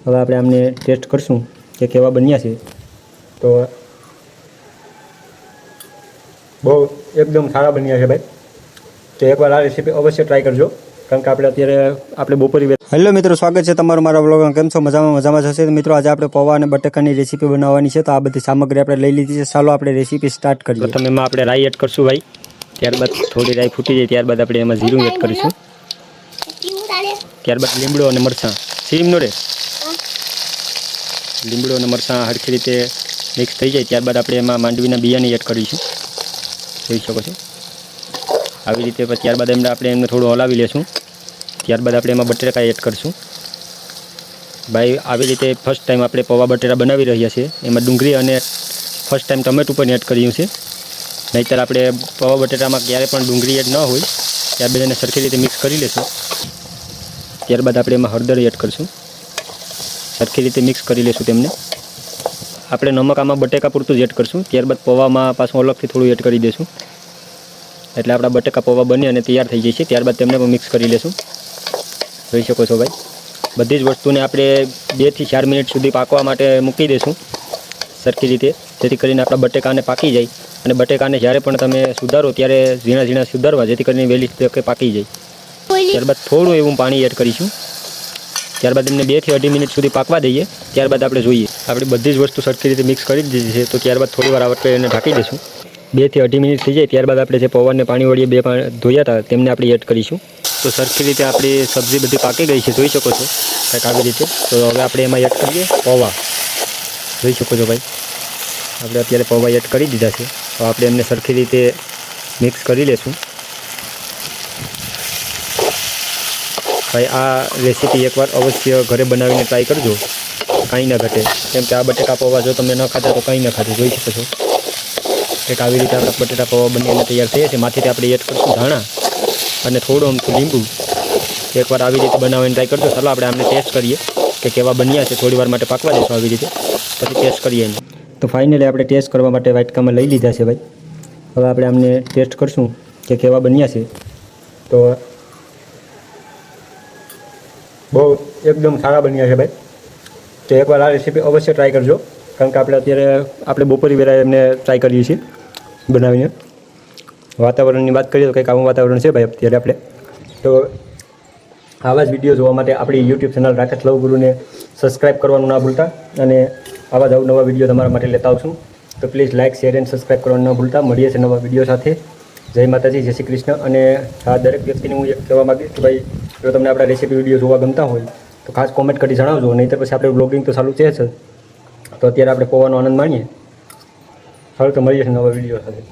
હવે આપણે આમને ટેસ્ટ કરશું કે કેવા બન્યા છે. તો બહુ એકદમ સારા બન્યા છે ભાઈ. તો એકવાર આ રેસીપી અવશ્ય ટ્રાય કરજો, કારણ કે આપણે બપોરે. હેલો મિત્રો, સ્વાગત છે તમારું મારા બ્લોગમાં. કેમ છો? મજામાં જશે તો મિત્રો આજે આપણે પૌવા અને બટેકાની રેસીપી બનાવવાની છે. તો આ બધી સામગ્રી આપણે લઈ લીધી છે. ચાલો આપણે રેસીપી સ્ટાર્ટ કરીએ. પ્રથમ એમાં આપણે રાઈ એડ કરશું ભાઈ. ત્યારબાદ થોડી રાઈ ફૂટી જાય ત્યારબાદ આપણે એમાં જીરું એડ કરીશું. ત્યારબાદ લીમડો અને મરચાં. લીમડો અને મરચાં હરખી રીતે મિક્સ થઈ જાય ત્યારબાદ આપણે એમાં માંડવીના બિયાને એડ કરીશું. જોઈ શકો છો આવી રીતે. ત્યારબાદ આપણે એમને થોડું હલાવી લેશું. ત્યારબાદ આપણે એમાં બટેકા એડ કરીશું ભાઈ. આવી રીતે ફર્સ્ટ ટાઈમ આપણે પૌવા બટેટા બનાવી રહ્યા છીએ. એમાં ડુંગળી અને ફર્સ્ટ ટાઈમ ટમેટું પણ એડ કર્યું છે. નહીંતર આપણે પૌવા બટેટામાં ક્યારે પણ ડુંગળી એડ ન હોય. ત્યારબાદ એને સરખી રીતે મિક્સ કરી લેશું. ત્યારબાદ આપણે એમાં હળદર એડ કરીશું. સરખી રીતે મિક્સ કરી લેશું તેમને. આપણે નમક આમાં બટેકા પૂરતું જ એડ કરીશું. ત્યારબાદ પૌવામાં પાછું અલગથી થોડું એડ કરી દઈશું. એટલે આપણા બટેકા પૌવા બની અને તૈયાર થઈ જાય છે. ત્યારબાદ તેમને પણ મિક્સ કરી લેશું. જોઈ શકો છો ભાઈ. બધી જ વસ્તુને આપણે 2 થી 4 મિનિટ સુધી પાકવા માટે મૂકી દઈશું સરખી રીતે, જેથી કરીને આપણા બટેકાને પાકી જાય. અને બટેકાને જ્યારે પણ તમે સુધારો ત્યારે ઝીણા ઝીણા સુધારવા, જેથી કરીને વહેલી તકે પાકી જાય. ત્યારબાદ થોડું એવું પાણી એડ કરીશું. ત્યારબાદ એમને 2 થી 2.5 મિનિટ સુધી પાકવા દઈએ. ત્યારબાદ આપણે જોઈએ આપણી બધી જ વસ્તુ સરખી રીતે મિક્સ કરી દીધી છે. તો ત્યારબાદ થોડી વાર આપણે એને ઢાંકી દઈશું. 2 થી 2.5 મિનિટ થઈ જાય ત્યારબાદ આપણે જે પૌવાને પાણી વળીએ 2 ધોયા હતા તેમને આપણે એડ કરીશું. તો સરખી રીતે આપણી સબ્જી બધી પાકી ગઈ છે. જોઈ શકો છો કંઈક આવી રીતે. તો હવે આપણે એમાં એડ કરીએ પૌવા. જોઈ શકો છો ભાઈ, આપણે અત્યારે પૌવા એડ કરી દીધા છે. તો આપણે એમને સરખી રીતે મિક્સ કરી લેશું ભાઈ. આ રેસીપી એકવાર અવશ્ય ઘરે બનાવીને ટ્રાય કરજો, કાંઈ ના ઘટે. કેમ કે આ બટેકા પૌવા જો તમે ન ખાતા તો કંઈ ન ખાતું. જોઈ શકો છો કંઈક આવી રીતે આપણા બટેટા પૌવા બનીને તૈયાર થયા છે. માથેથી આપણે એડ કરીશું ધાણા અને થોડું અમથું લીંબુ. એકવાર આવી રીતે બનાવીને ટ્રાય કરજો. ચાલો આપણે આમને ટેસ્ટ કરીએ કે કેવા બન્યા છે. થોડી વાર માટે પાકવા દઈશું આવી રીતે, પછી ટેસ્ટ કરીએ એને. તો ફાઇનલી આપણે ટેસ્ટ કરવા માટે વાટકામાં લઈ લીધા છે ભાઈ. હવે આપણે આમને ટેસ્ટ કરશું કે કેવા બન્યા છે. તો બહુ એકદમ સારા બન્યા છે ભાઈ. તો એકવાર આ રેસીપી અવશ્ય ટ્રાય કરજો, કારણ કે આપણે બપોરી વેળાએ એમને ટ્રાય કરીએ છીએ બનાવીને. વાતાવરણની વાત કરીએ તો કંઈક આવું વાતાવરણ છે ભાઈ અત્યારે આપણે. તો આવા જ વિડીયો જોવા માટે આપણી યુટ્યુબ ચેનલ રાકેશ લવગુરુને સબસ્ક્રાઈબ કરવાનું ના ભૂલતા. અને આવા જ અવનવા વિડીયો તમારા માટે લેતા આવશું. તો please like, share and subscribe કરવાનું ન ભૂલતા. મળીએ છીએ નવા વિડીયો સાથે. જય માતાજી, જય શ્રી કૃષ્ણ. અને આ દરેક વ્યક્તિને હું એક કહેવા માગીશ કે ભાઈ, જો તમને આપણા રેસીપી વિડીયો જોવા ગમતા હોય તો ખાસ કોમેન્ટ કરી જણાવજો. નહીં તો પછી આપણે બ્લોગિંગ તો ચાલુ છે જ. તો અત્યારે આપણે પૌવાનો આનંદ માણીએ. ચાલો તો મળીએ છીએ નવા વિડીયો સાથે.